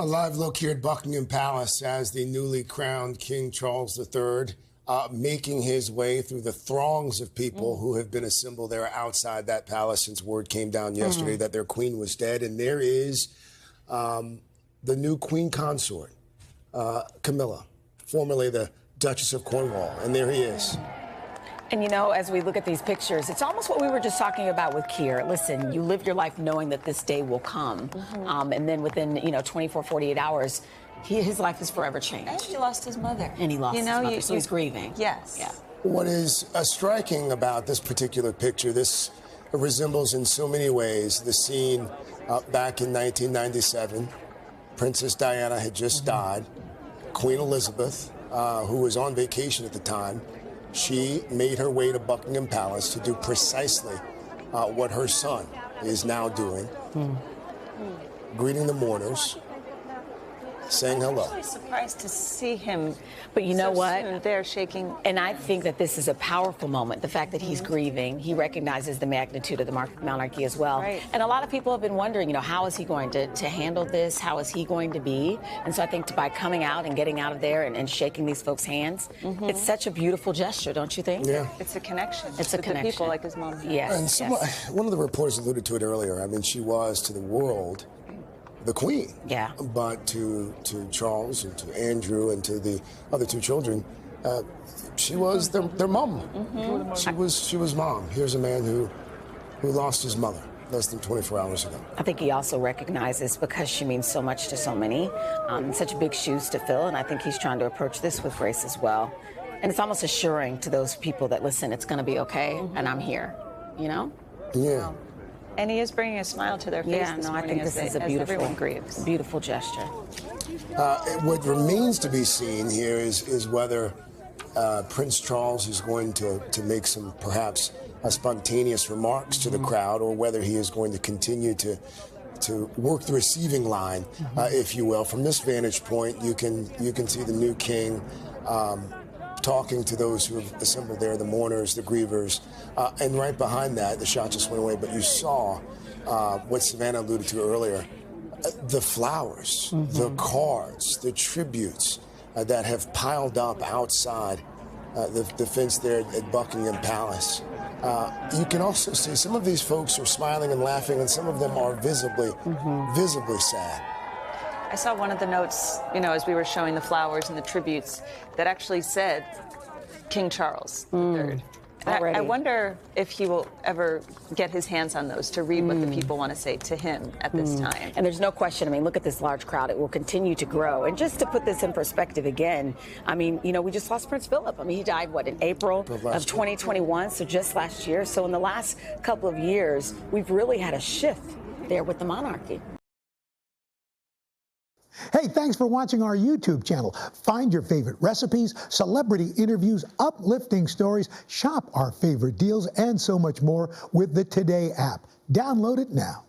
A live look here at Buckingham Palace as the newly crowned King Charles III making his way through the throngs of people who have been assembled there outside that palace since word came down yesterday that their queen was dead. And there is the new queen consort, Camilla, formerly the Duchess of Cornwall. And there he is. And, you know, as we look at these pictures, it's almost what we were just talking about with Keir. Listen, you live your life knowing that this day will come. And then within, 24, 48 hours, his life is forever changed. And he lost his mother. And he lost his mother, so he's grieving. Yes. Yeah. What is striking about this particular picture, this resembles in so many ways the scene back in 1997. Princess Diana had just died. Queen Elizabeth, who was on vacation at the time, she made her way to Buckingham Palace to do precisely what her son is now doing, greeting the mourners, saying hello. I'm really surprised to see him. But you know what? Soon there shaking. And I think that this is a powerful moment. The fact that he's grieving, he recognizes the magnitude of the monarchy as well. Right. And a lot of people have been wondering, how is he going to handle this? How is he going to be? And so I think by coming out and getting out of there and shaking these folks' hands, it's such a beautiful gesture, don't you think? Yeah. It's a connection. It's a with connection. The people like his mom. Yes. And one of the reporters alluded to it earlier. I mean, she was to the world the queen. Yeah. But to Charles and to Andrew and to the other two children, she was their mom. She was mom. Here's a man who lost his mother less than 24 hours ago. I think he also recognizes, because she means so much to so many, such big shoes to fill, and I think he's trying to approach this with grace as well. And it's almost assuring to those people that, listen, it's going to be okay, and I'm here, Yeah. And he is bringing a smile to their face this I morning think this is a everyone grieves. beautiful gesture. What remains to be seen here is whether Prince Charles is going to make some perhaps spontaneous remarks to the crowd, or whether he is going to continue to work the receiving line, if you will. From this vantage point, you can see the new king talking to those who have assembled there, the mourners, the grievers, and right behind that, the shot just went away, but you saw what Savannah alluded to earlier, the flowers, the cards, the tributes that have piled up outside the fence there at Buckingham Palace. You can also see some of these folks are smiling and laughing, and some of them are visibly sad. I saw one of the notes, as we were showing the flowers and the tributes, that actually said King Charles III. I wonder if he will ever get his hands on those to read what the people want to say to him at this time. And there's no question, look at this large crowd. It will continue to grow. And just to put this in perspective again, we just lost Prince Philip. He died, in April of 2021, so just last year. So in the last couple of years, we've really had a shift there with the monarchy. Hey, thanks for watching our YouTube channel. Find your favorite recipes, celebrity interviews, uplifting stories, shop our favorite deals, and so much more with the Today app. Download it now.